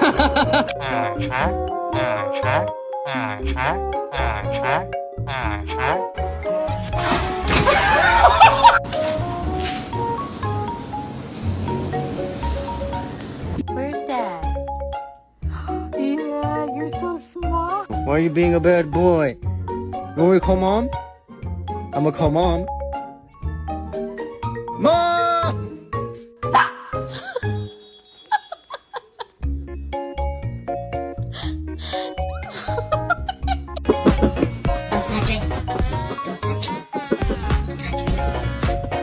Where's Dad? Yeah, you're so smart. Why are you being a bad boy? You want me to call Mom? I'm gonna call Mom.